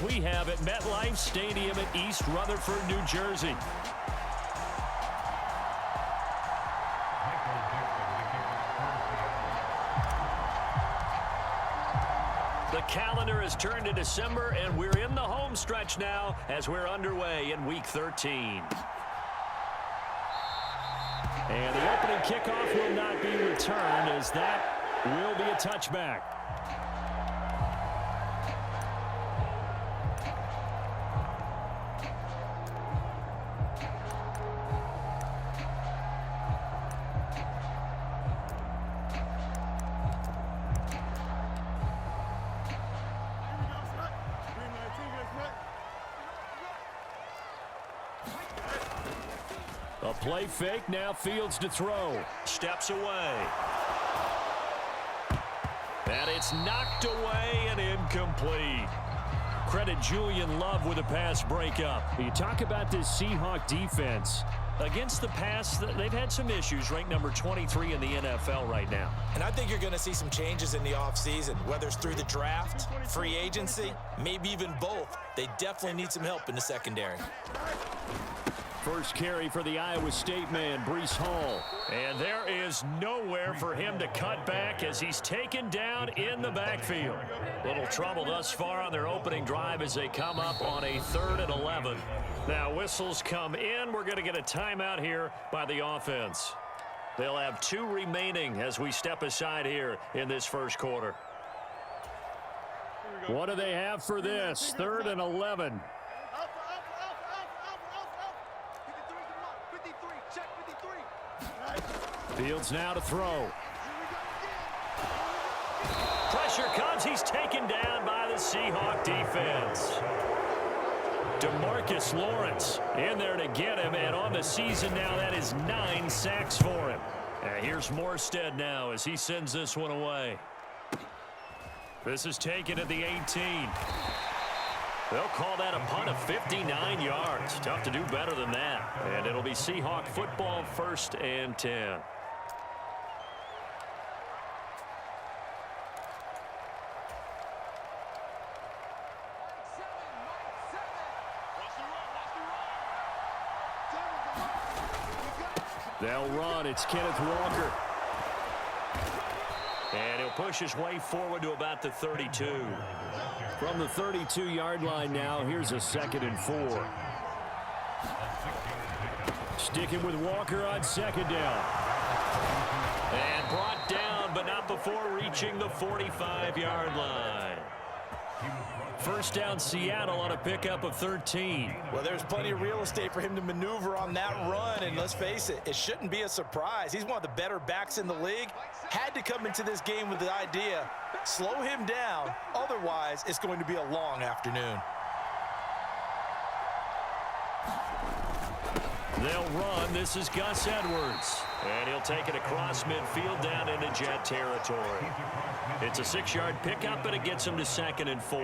as we have at MetLife Stadium in East Rutherford, New Jersey. The calendar has turned to December, and we're in the home stretch now as we're underway in Week 13. And the opening kickoff will not be returned, as that will be a touchback. A play fake, now Fields to throw. Steps away. And it's knocked away and incomplete. Credit Julian Love with a pass breakup. You talk about this Seahawk defense. Against the pass, they've had some issues, ranked number 23 in the NFL right now. And I think you're going to see some changes in the offseason, whether it's through the draft, free agency, maybe even both. They definitely need some help in the secondary. First carry for the Iowa State man, Breece Hall. And there is nowhere for him to cut back as he's taken down in the backfield. Little trouble thus far on their opening drive as they come up on a 3rd and 11. Now whistles come in. We're going to get a timeout here by the offense. They'll have 2 remaining as we step aside here in this first quarter. What do they have for this? 3rd and 11. Fields now to throw. Pressure comes. He's taken down by the Seahawk defense. DeMarcus Lawrence in there to get him, and on the season now, that is 9 sacks for him. And here's Morstead now as he sends this one away. This is taken at the 18. They'll call that a punt of 59 yards. Tough to do better than that. And it'll be Seahawk football, 1st and 10. They'll run. It's Kenneth Walker. And he'll push his way forward to about the 32. From the 32-yard line now, here's a 2nd and 4. Sticking with Walker on 2nd down. And brought down, but not before reaching the 45-yard line. First down, Seattle on a pickup of 13. Well, there's plenty of real estate for him to maneuver on that run, and let's face it, it shouldn't be a surprise. He's one of the better backs in the league. Had to come into this game with the idea, slow him down, otherwise it's going to be a long afternoon. They'll run. This is Gus Edwards. And he'll take it across midfield down into Jet territory. It's a 6-yard pickup, but it gets him to 2nd and 4.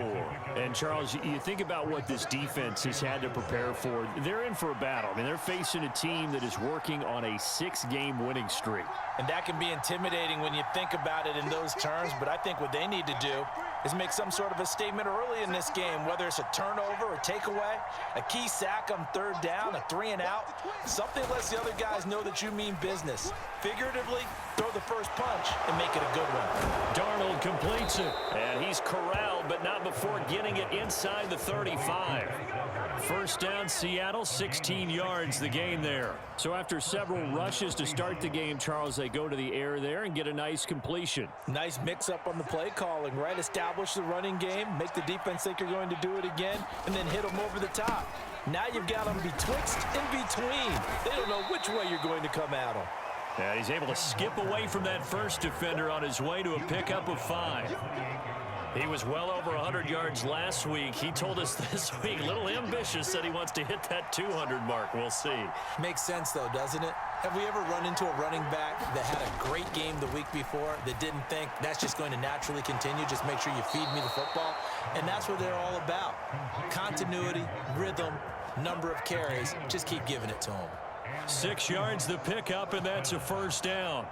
And, Charles, you think about what this defense has had to prepare for. They're in for a battle. I mean, they're facing a team that is working on a 6-game winning streak. And that can be intimidating when you think about it in those terms, but I think what they need to do is make some sort of a statement early in this game, whether it's a turnover or takeaway, a key sack on 3rd down, a 3 and out, something lets the other guys know that you mean business. Figuratively, throw the first punch and make it a good one. Darnold completes it, and he's corralled, but not before getting it inside the 35. First down, Seattle, 16 yards the gain there. So after several rushes to start the game, Charles, they go to the air there and get a nice completion. Nice mix-up on the play calling, right? Establish the running game, make the defense think you're going to do it again, and then hit them over the top. Now you've got them betwixt in between. They don't know which way you're going to come at them. Yeah, he's able to skip away from that first defender on his way to a pickup of 5. He was well over 100 yards last week. He told us this week, a little ambitious, that he wants to hit that 200 mark. We'll see. Makes sense, though, doesn't it? Have we ever run into a running back that had a great game the week before that didn't think that's just going to naturally continue? Just make sure you feed me the football. And that's what they're all about. Continuity, rhythm, number of carries. Just keep giving it to them. 6 yards the pickup, and that's a first down.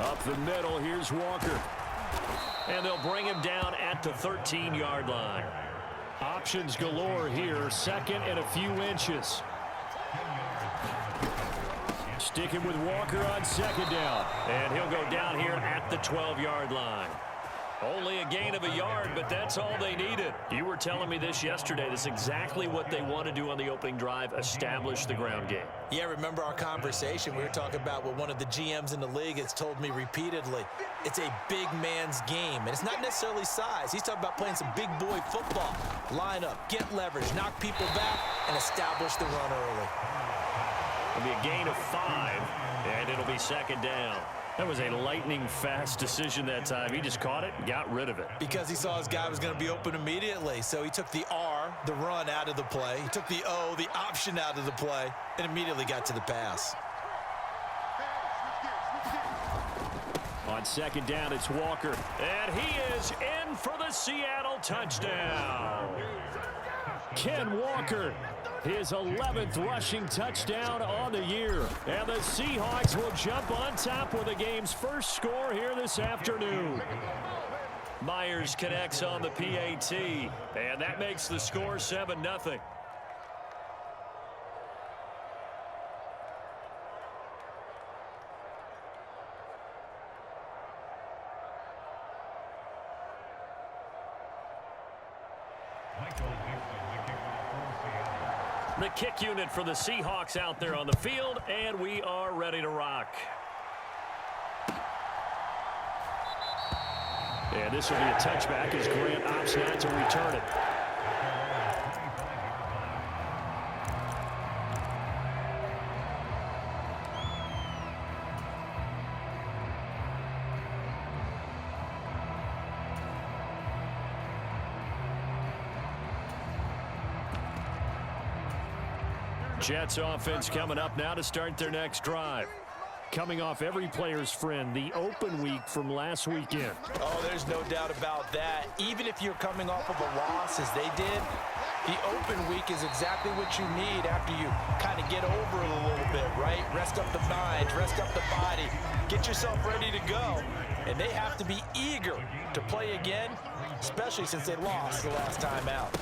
Up the middle, here's Walker. And they'll bring him down at the 13-yard line. Options galore here, second and a few inches. Sticking with Walker on second down. And he'll go down here at the 12-yard line. Only a gain of a yard, but that's all they needed. You were telling me this yesterday. That's exactly what they want to do on the opening drive, establish the ground game. Yeah, remember our conversation? We were talking about what one of the GMs in the league has told me repeatedly. It's a big man's game, and it's not necessarily size. He's talking about playing some big boy football. Line up, get leverage, knock people back, and establish the run early. It'll be a gain of 5, and it'll be second down. That was a lightning-fast decision that time. He just caught it and got rid of it. Because he saw his guy was going to be open immediately. So he took the R, the run, out of the play. He took the O, the option, out of the play, and immediately got to the pass. On second down, it's Walker. And he is in for the Seattle touchdown. Ken Walker, his 11th rushing touchdown on the year. And the Seahawks will jump on top with the game's first score here this afternoon. Myers connects on the PAT, and that makes the score 7-0. The kick unit for the Seahawks out there on the field, and we are ready to rock. And this will be a touchback as Grant opts not to return it. Jets offense coming up now to start their next drive. Coming off every player's friend, the open week from last weekend. Oh, there's no doubt about that. Even if you're coming off of a loss as they did, the open week is exactly what you need after you kind of get over it a little bit, right? Rest up the mind, rest up the body, get yourself ready to go. And they have to be eager to play again, especially since they lost the last time out.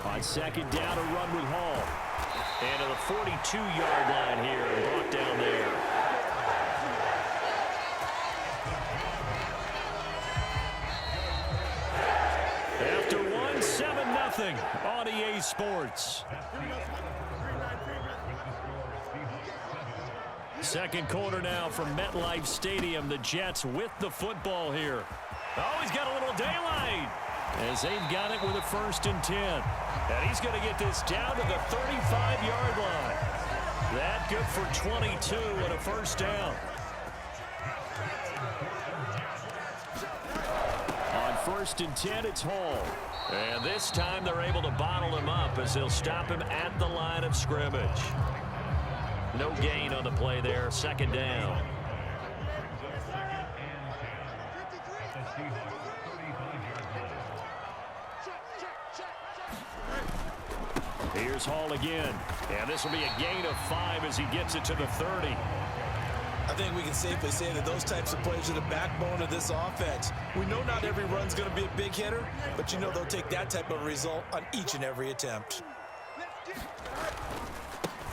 On second down, a run with Hall. And to the 42-yard line here, brought down there. After one, 7-0 on EA Sports. Second quarter now from MetLife Stadium. The Jets with the football here. Oh, he's got a little daylight as they've got it with a 1st and 10. And he's going to get this down to the 35-yard line. That good for 22 and a 1st down. On 1st and 10, it's Hall. And this time they're able to bottle him up as they'll stop him at the line of scrimmage. No gain on the play there, 2nd down. Here's Hall again. And this will be a gain of 5 as he gets it to the 30. I think we can safely say that those types of plays are the backbone of this offense. We know not every run's going to be a big hitter, but you know they'll take that type of result on each and every attempt.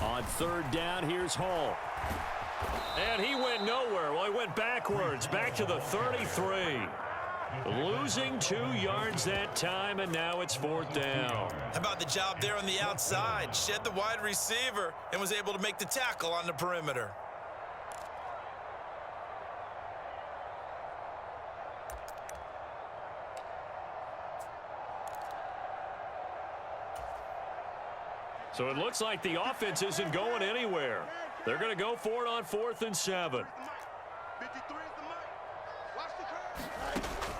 On 3rd down, here's Hall. And he went nowhere. Well, he went backwards, back to the 33. Losing 2 yards that time, and now it's 4th down. How about the job there on the outside? Shed the wide receiver and was able to make the tackle on the perimeter. So it looks like the offense isn't going anywhere. They're going to go for it on 4th and 7.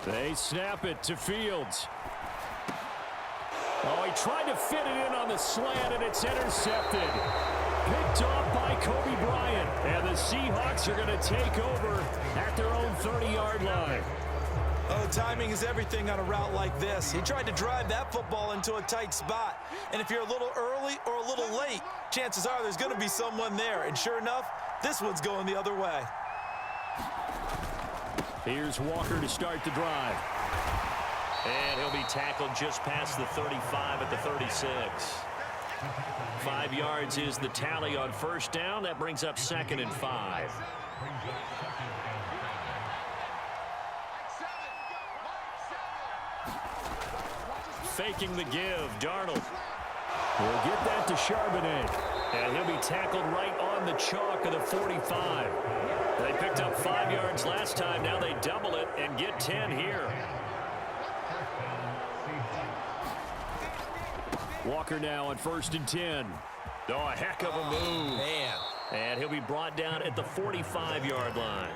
They snap it to Fields. Oh, he tried to fit it in on the slant, and it's intercepted. Picked off by Kobe Bryant. And the Seahawks are going to take over at their own 30-yard line. Oh, timing is everything on a route like this. He tried to drive that football into a tight spot. And if you're a little early or a little late, chances are there's going to be someone there. And sure enough, this one's going the other way. Here's Walker to start the drive. And he'll be tackled just past the 35 at the 36. 5 yards is the tally on first down. That brings up 2nd and 5. Faking the give, Darnold. We'll get that to Charbonnet. And he'll be tackled right on the chalk of the 45. They picked up 5 yards last time. Now they double it and get 10 here. Walker now on 1st and 10. Oh, a heck of a move. Man. And he'll be brought down at the 45-yard line.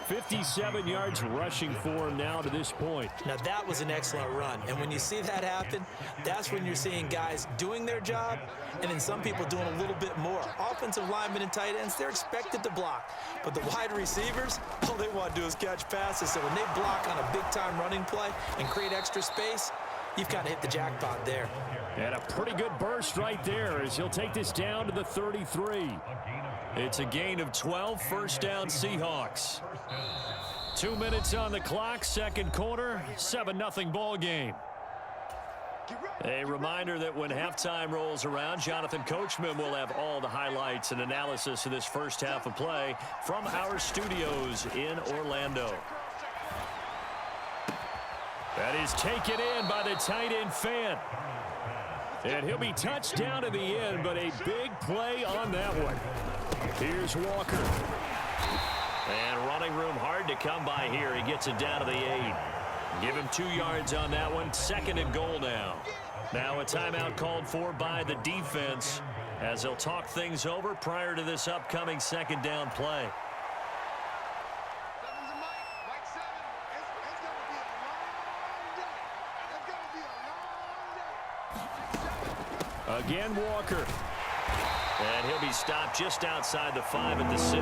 57 yards rushing for him now to this point. Now that was an excellent run. And when you see that happen, that's when you're seeing guys doing their job and then some people doing a little bit more. Offensive linemen and tight ends, they're expected to block. But the wide receivers, all they want to do is catch passes. So when they block on a big-time running play and create extra space, you've kind of hit the jackpot there. And a pretty good burst right there as he'll take this down to the 33. It's a gain of 12, first down Seahawks. 2 minutes on the clock, second quarter, 7-0 ball game. A reminder that when halftime rolls around, Jonathan Coachman will have all the highlights and analysis of this first half of play from our studios in Orlando. That is taken in by the tight end Fant. And he'll be touched down to the end, but a big play on that one. Here's Walker. And running room hard to come by here. He gets it down to the 8. Give him 2 yards on that one. 2nd and goal now. Now a timeout called for by the defense as they'll talk things over prior to this upcoming 2nd down play. Again, Walker. And he'll be stopped just outside the 5 at the 6.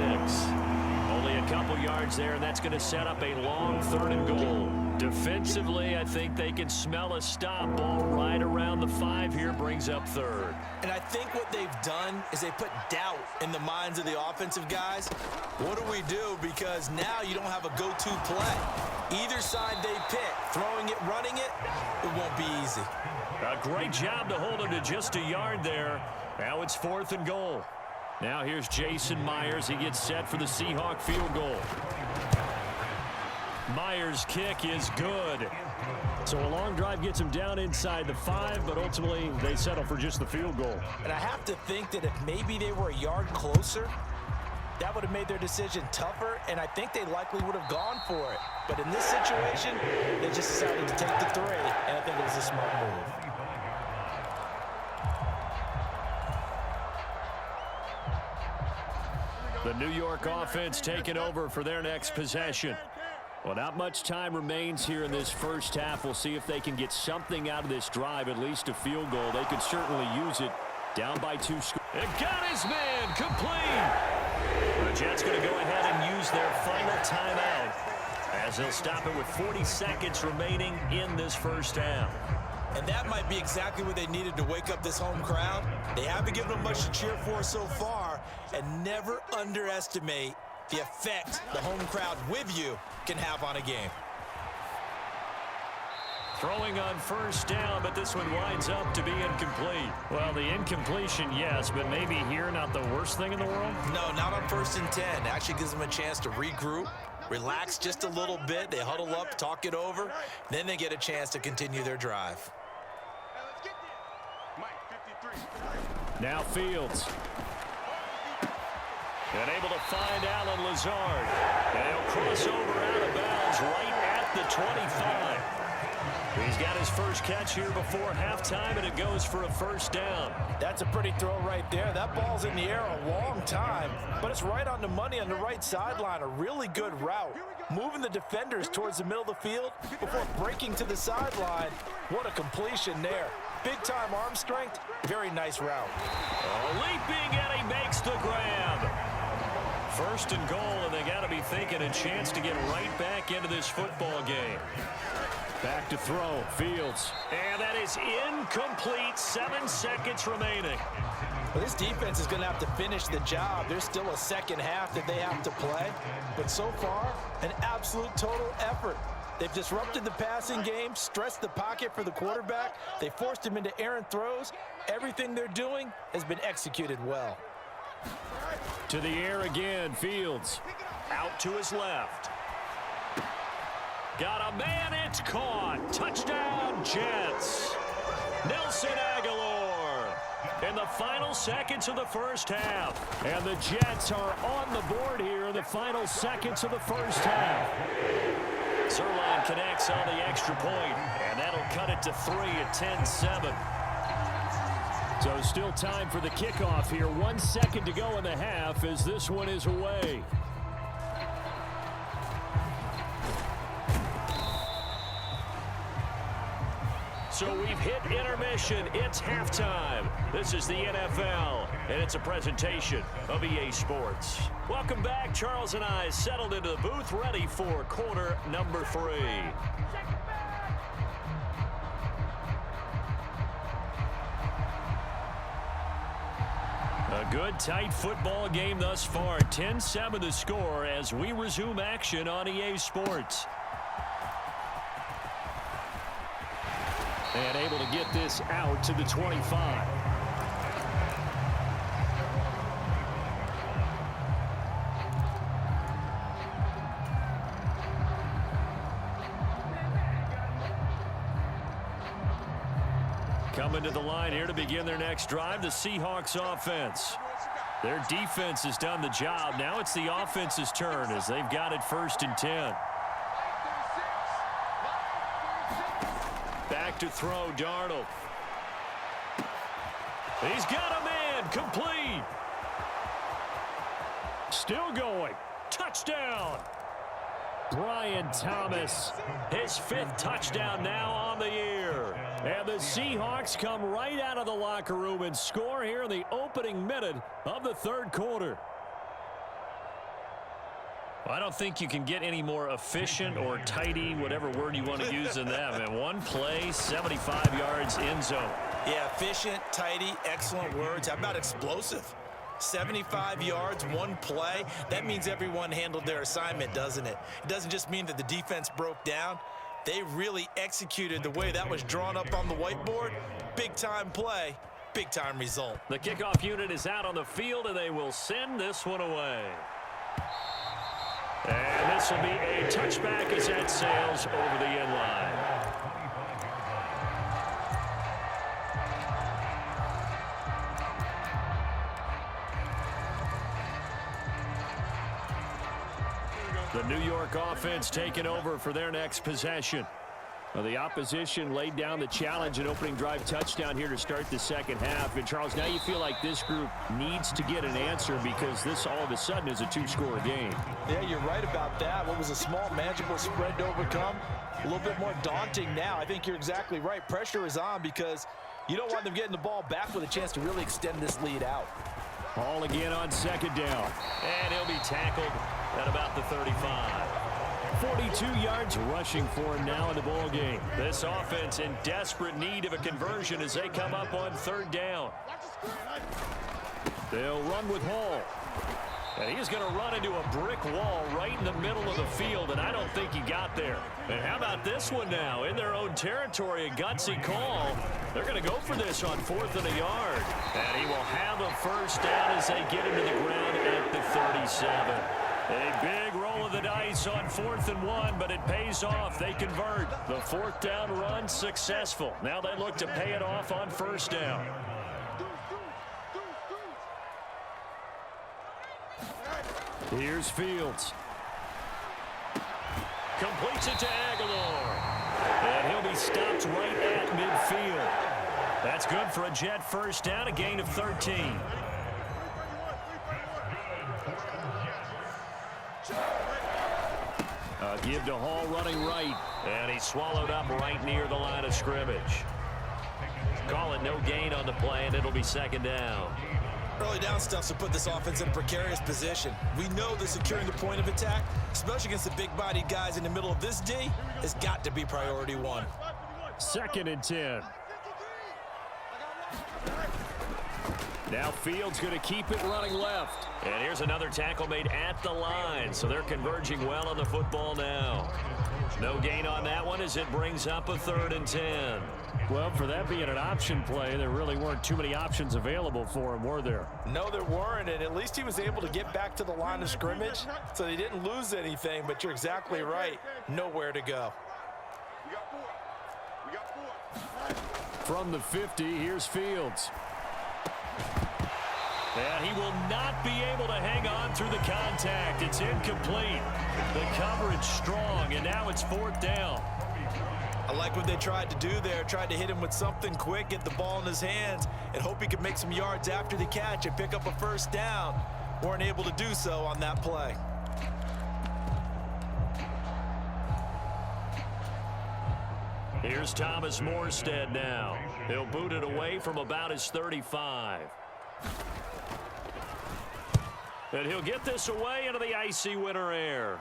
Only a couple yards there, and that's going to set up a long 3rd and goal. Defensively, I think they can smell a stop. Ball right around the 5 here, brings up 3rd. And I think what they've done is they put doubt in the minds of the offensive guys. What do we do? Because now you don't have a go-to play. Either side they pick, throwing it, running it, it won't be easy. A great job to hold him to just a yard there. Now it's 4th and goal. Now here's Jason Myers. He gets set for the Seahawk field goal. Myers' kick is good. So a long drive gets him down inside the 5, but ultimately they settle for just the field goal. And I have to think that if maybe they were a yard closer, that would have made their decision tougher, and I think they likely would have gone for it. But in this situation, they just decided to take the 3, and I think it was a smart move. The New York offense taking over for their next possession. Well, not much time remains here in this first half. We'll see if they can get something out of this drive, at least a field goal. They could certainly use it. Down by 2 scores. It got his man complete. The Jets going to go ahead and use their final timeout as they'll stop it with 40 seconds remaining in this first half. And that might be exactly what they needed to wake up this home crowd. They haven't given them much to cheer for so far, and never underestimate the effect the home crowd with you can have on a game. Throwing on first down, but this one winds up to be incomplete. Well, the incompletion, yes, but maybe here not the worst thing in the world? No, not on 1st and 10. Actually gives them a chance to regroup, relax just a little bit. They huddle up, talk it over, then they get a chance to continue their drive. Now Fields. And able to find Alan Lazard. And he'll cross over out of bounds right at the 25. He's got his first catch here before halftime, and it goes for a first down. That's a pretty throw right there. That ball's in the air a long time, but it's right on the money on the right sideline. A really good route. Moving the defenders towards the middle of the field before breaking to the sideline. What a completion there. Big-time arm strength. Very nice route. Leaping, and he makes the grab. First and goal, and they got to be thinking a chance to get right back into this football game. Back to throw, Fields. And that is incomplete, 7 seconds remaining. Well, this defense is going to have to finish the job. There's still a second half that they have to play. But so far, an absolute total effort. They've disrupted the passing game, stressed the pocket for the quarterback. They forced him into errant throws. Everything they're doing has been executed well. To the air again, Fields. Out to his left. Got a man, it's caught. Touchdown, Jets. Nelson Aguilar in the final seconds of the first half. And the Jets are on the board here in the final seconds of the first half. Zerline connects on the extra point, and that'll cut it to 3 at 10-7. So still time for the kickoff here. 1 second to go in the half as this one is away. So we've hit intermission. It's halftime. This is the NFL, and it's a presentation of EA Sports. Welcome back. Charles and I settled into the booth, ready for quarter number 3. A good, tight football game thus far. 10-7 the score as we resume action on EA Sports. And able to get this out to the 25. Coming to the line here to begin their next drive, the Seahawks offense. Their defense has done the job. Now it's the offense's turn as they've got it 1st and 10. Back to throw, Darnold. He's got a man, complete. Still going. Touchdown. Brian Thomas, his 5th touchdown now on the year. And the Seahawks come right out of the locker room and score here in the opening minute of the 3rd quarter. I don't think you can get any more efficient or tidy, whatever word you want to use in that. Man, one play, 75 yards, end zone. Yeah, efficient, tidy, excellent words. How about explosive? 75 yards, one play. That means everyone handled their assignment, doesn't it? It doesn't just mean that the defense broke down. They really executed the way that was drawn up on the whiteboard. Big-time play, big-time result. The kickoff unit is out on the field, and they will send this one away. And this will be a touchback as that sails over the end line. The New York offense taking over for their next possession. Well, the opposition laid down the challenge and opening drive touchdown here to start the second half. And, Charles, now you feel like this group needs to get an answer because this all of a sudden is a 2-score game. Yeah, you're right about that. What was a small, manageable spread to overcome, a little bit more daunting now. I think you're exactly right. Pressure is on because you don't want them getting the ball back with a chance to really extend this lead out. Hall again on 2nd down. And he'll be tackled at about the 35. 42 yards rushing for him now in the ball game. This offense in desperate need of a conversion as they come up on 3rd down. They'll run with Hall. And he's going to run into a brick wall right in the middle of the field, and I don't think he got there. And how about this one now? In their own territory, a gutsy call. They're going to go for this on 4th and a yard. And he will have a 1st down as they get him to the ground at the 37. A big roll of the dice on 4th and 1, but it pays off. They convert. The 4th down run successful. Now they look to pay it off on 1st down. Here's Fields. Completes it to Aguilar. And he'll be stopped right at midfield. That's good for a Jet 1st down, a gain of 13. Give to Hall running right. And he's swallowed up right near the line of scrimmage. Call it no gain on the play, and it'll be 2nd down. Early down stuff to put this offense in a precarious position. We know that securing the point of attack, especially against the big-bodied guys in the middle of this D, has got to be priority 1. 2nd and 10. Now Fields going to keep it running left. And here's another tackle made at the line, so they're converging well on the football now. No gain on that one as it brings up a 3rd and 10. Well, for that being an option play, there really weren't too many options available for him, were there? No, there weren't, and at least he was able to get back to the line of scrimmage, so they didn't lose anything, but you're exactly right. Nowhere to go. From the 50, here's Fields. And he will not be able to hang on through the contact. It's incomplete. The coverage strong, and now it's 4th down. I like what they tried to do there. Tried to hit him with something quick, get the ball in his hands, and hope he could make some yards after the catch and pick up a 1st down. Weren't able to do so on that play. Here's Thomas Morstead now. He'll boot it away from about his 35. And he'll get this away into the icy winter air.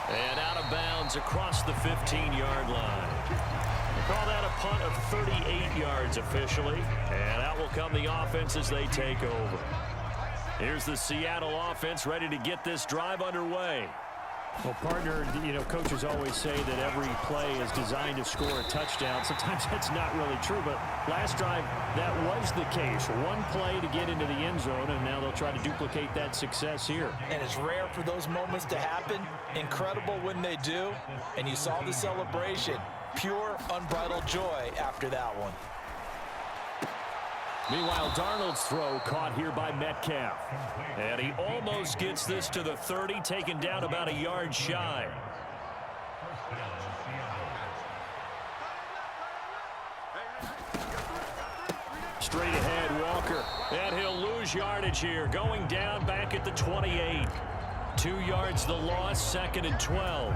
And out of bounds across the 15-yard line. We'll call that a punt of 38 yards officially. And out will come the offense as they take over. Here's the Seattle offense ready to get this drive underway. Well, partner, coaches always say that every play is designed to score a touchdown. Sometimes that's not really true, but last drive, that was the case. One play to get into the end zone, and now they'll try to duplicate that success here. And it's rare for those moments to happen. Incredible when they do. And you saw the celebration. Pure, unbridled joy after that one. Meanwhile, Darnold's throw caught here by Metcalf. And he almost gets this to the 30, taken down about a yard shy. Straight ahead, Walker. And he'll lose yardage here, going down back at the 28. 2 yards the loss, 2nd and 12.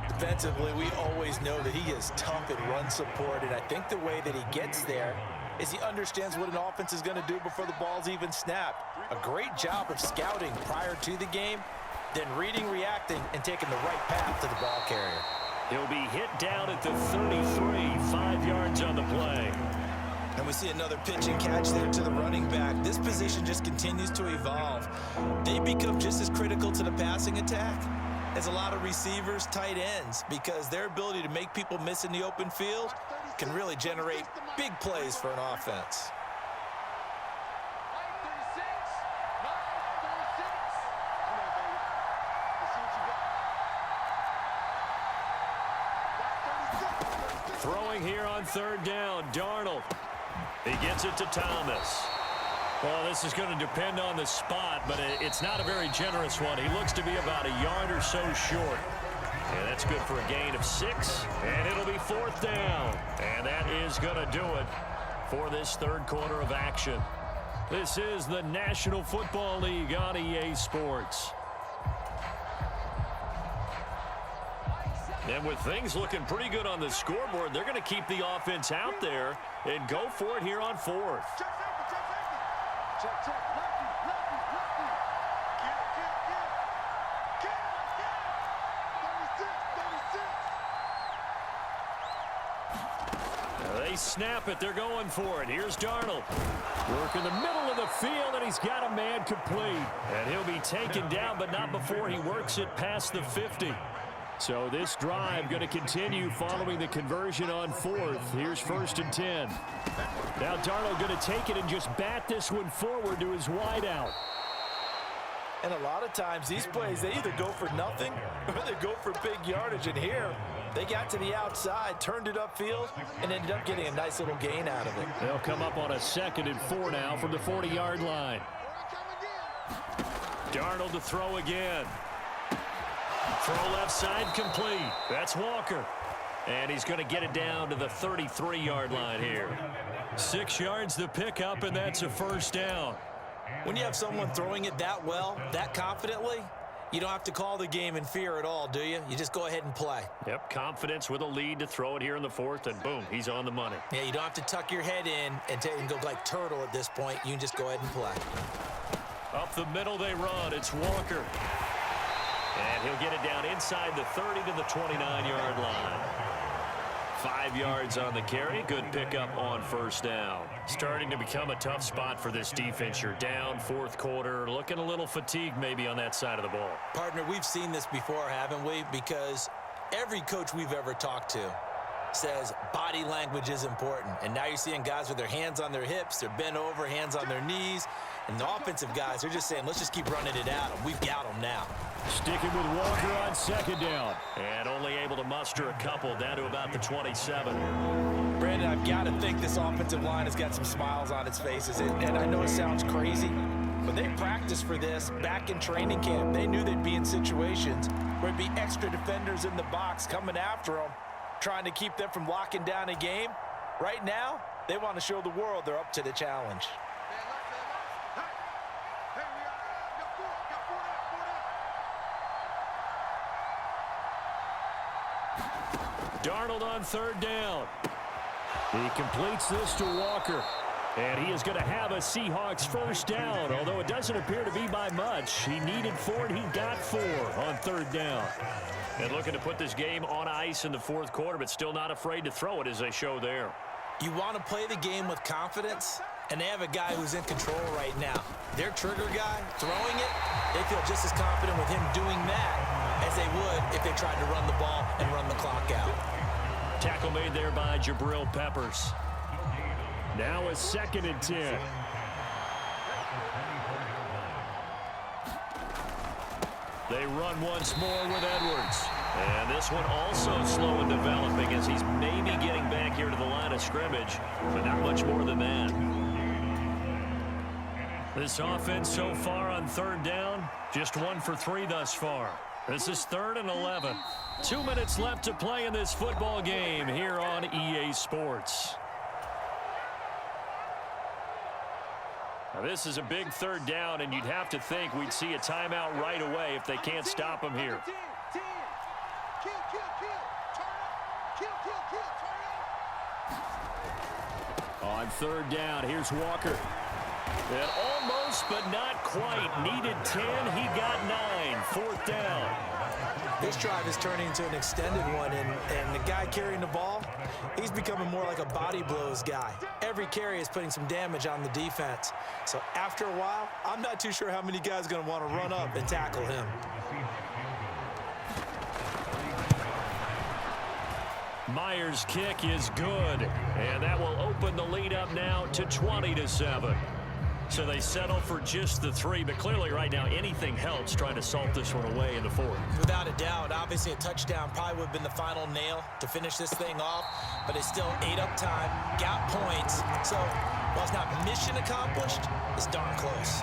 Defensively, we always know that he is tough at run support, and I think the way that he gets there is he understands what an offense is going to do before the ball's even snapped. A great job of scouting prior to the game, then reading, reacting, and taking the right path to the ball carrier. He'll be hit down at the 33, 5 yards on the play. And we see another pitch and catch there to the running back. This position just continues to evolve. They become just as critical to the passing attack as a lot of receivers, tight ends, because their ability to make people miss in the open field can really generate big plays for an offense. Throwing here on 3rd down, Darnold. He gets it to Thomas. Well, this is going to depend on the spot, but it's not a very generous one. He looks to be about a yard or so short. And that's good for a gain of 6, and it'll be 4th down. And that is going to do it for this 3rd quarter of action. This is the National Football League on EA Sports. And with things looking pretty good on the scoreboard, they're going to keep the offense out there and go for it here on 4th. They snap it. They're going for it. Here's Darnold. Work in the middle of the field, and he's got a man complete. And he'll be taken down, but not before he works it past the 50. So this drive going to continue following the conversion on 4th. Here's 1st and 10. Now Darnold going to take it and just bat this one forward to his wideout. And a lot of times these plays, they either go for nothing or they go for big yardage. And here, they got to the outside, turned it upfield, and ended up getting a nice little gain out of it. They'll come up on a 2nd and 4 now from the 40-yard line. Darnold to throw again. Throw left side complete. That's Walker. And he's going to get it down to the 33-yard line here. 6 yards the pickup, and that's a 1st down. When you have someone throwing it that well, that confidently, you don't have to call the game in fear at all, do you? You just go ahead and play. Yep, confidence with a lead to throw it here in the 4th, and boom, he's on the money. Yeah, you don't have to tuck your head in and go like turtle at this point. You can just go ahead and play. Up the middle they run. It's Walker. And he'll get it down inside the 30 to the 29-yard line. 5 yards on the carry. Good pickup on first down. Starting to become a tough spot for this defense. You're down fourth quarter. Looking a little fatigued maybe on that side of the ball. Partner, we've seen this before, haven't we? Because every coach we've ever talked to says body language is important. And now you're seeing guys with their hands on their hips, they're bent over, hands on their knees. And the offensive guys, they're just saying, let's just keep running it at them. We've got them now. Sticking with Walker on second down. And only able to muster a couple down to about the 27. Brandon, I've got to think this offensive line has got some smiles on its faces. And I know it sounds crazy, but they practiced for this back in training camp. They knew they'd be in situations where it'd be extra defenders in the box coming after them, trying to keep them from locking down a game. Right now, they want to show the world they're up to the challenge. Darnold on third down. He completes this to Walker. And he is going to have a Seahawks first down, although it doesn't appear to be by much. He needed 4, and he got 4 on third down. And looking to put this game on ice in the fourth quarter, but still not afraid to throw it as they show there. You want to play the game with confidence, and they have a guy who's in control right now. Their trigger guy, throwing it, they feel just as confident with him doing that as they would if they tried to run the ball and run the clock out. Tackle made there by Jabril Peppers. Now a 2nd and 10. They run once more with Edwards. And this one also slow in developing as he's maybe getting back here to the line of scrimmage, but not much more than that. This offense so far on third down, just 1 for 3 thus far. This is 3rd and 11. 2 minutes left to play in this football game here on EA Sports. Now this is a big 3rd down, and you'd have to think we'd see a timeout right away if they can't stop him here. On 3rd down, here's Walker. And almost, but not quite. Needed 10, he got 9. 4th down. This drive is turning into an extended one, and the guy carrying the ball, he's becoming more like a body blows guy. Every carry is putting some damage on the defense. So after a while, I'm not too sure how many guys are going to want to run up and tackle him. Myers' kick is good, and that will open the lead up now to 20-7. So they settle for just the 3, but clearly right now anything helps trying to salt this one away in the 4th. Without a doubt, obviously a touchdown probably would have been the final nail to finish this thing off, but it's still ate up time, got points. So while it's not mission accomplished, it's darn close.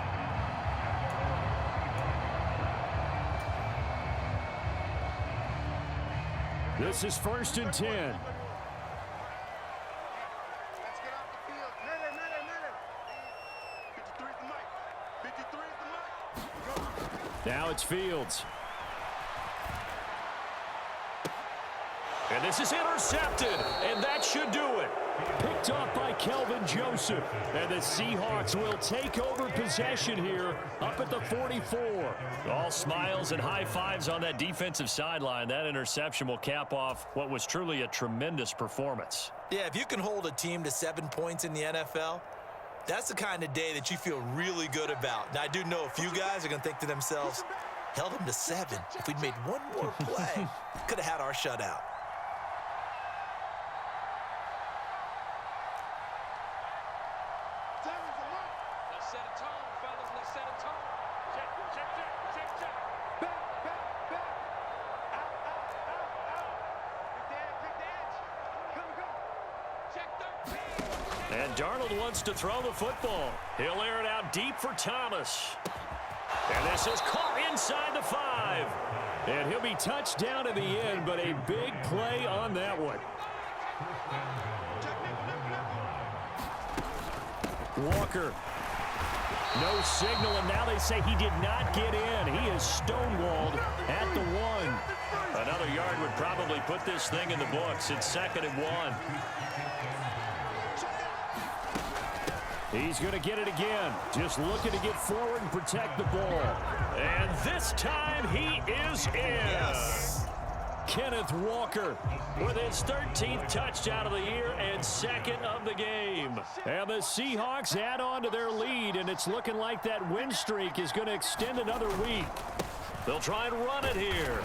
This is 1st and 10. Now it's Fields. And this is intercepted, and that should do it. Picked up by Kelvin Joseph. And the Seahawks will take over possession here up at the 44. All smiles and high fives on that defensive sideline. That interception will cap off what was truly a tremendous performance. Yeah, if you can hold a team to 7 points in the NFL, that's the kind of day that you feel really good about. Now, I do know a few guys are going to think to themselves, held them to 7. If we'd made one more play, could have had our shutout. Let's set a tone, fellas. Let's set a tone. Check. Back. Out. Good edge. Check 13. And Darnold wants to throw the football. He'll air it out deep for Thomas. And this is caught inside the 5. And he'll be touched down at the end, but a big play on that one. Walker. No signal, and now they say he did not get in. He is stonewalled at the 1. Another yard would probably put this thing in the books. It's 2nd and 1. He's going to get it again. Just looking to get forward and protect the ball. And this time he is in. Yes. Kenneth Walker with his 13th touchdown of the year and second of the game. And the Seahawks add on to their lead, and it's looking like that win streak is going to extend another week. They'll try and run it here.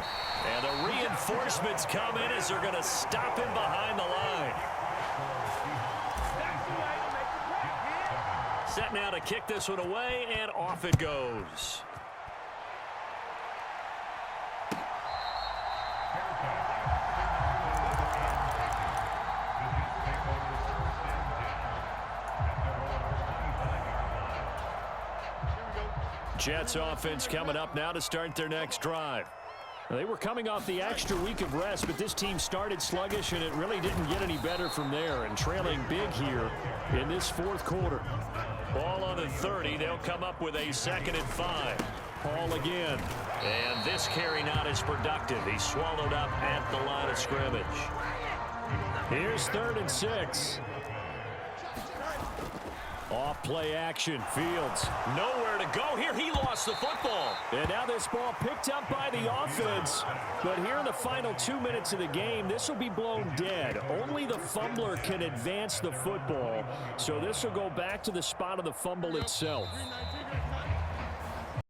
And the reinforcements come in as they're going to stop him behind the line. Set now to kick this one away, and off it goes. Jets offense coming up now to start their next drive. They were coming off the extra week of rest, but this team started sluggish, and it really didn't get any better from there, and trailing big here in this fourth quarter. Ball on the 30. They'll come up with a 2nd and 5. Paul again. And this carry not as productive. He's swallowed up at the line of scrimmage. Here's 3rd and 6. Off play action. Fields nowhere to go here. He lost the football. And now this ball picked up by the offense. But here in the final 2 minutes of the game, this will be blown dead. Only the fumbler can advance the football. So this will go back to the spot of the fumble itself.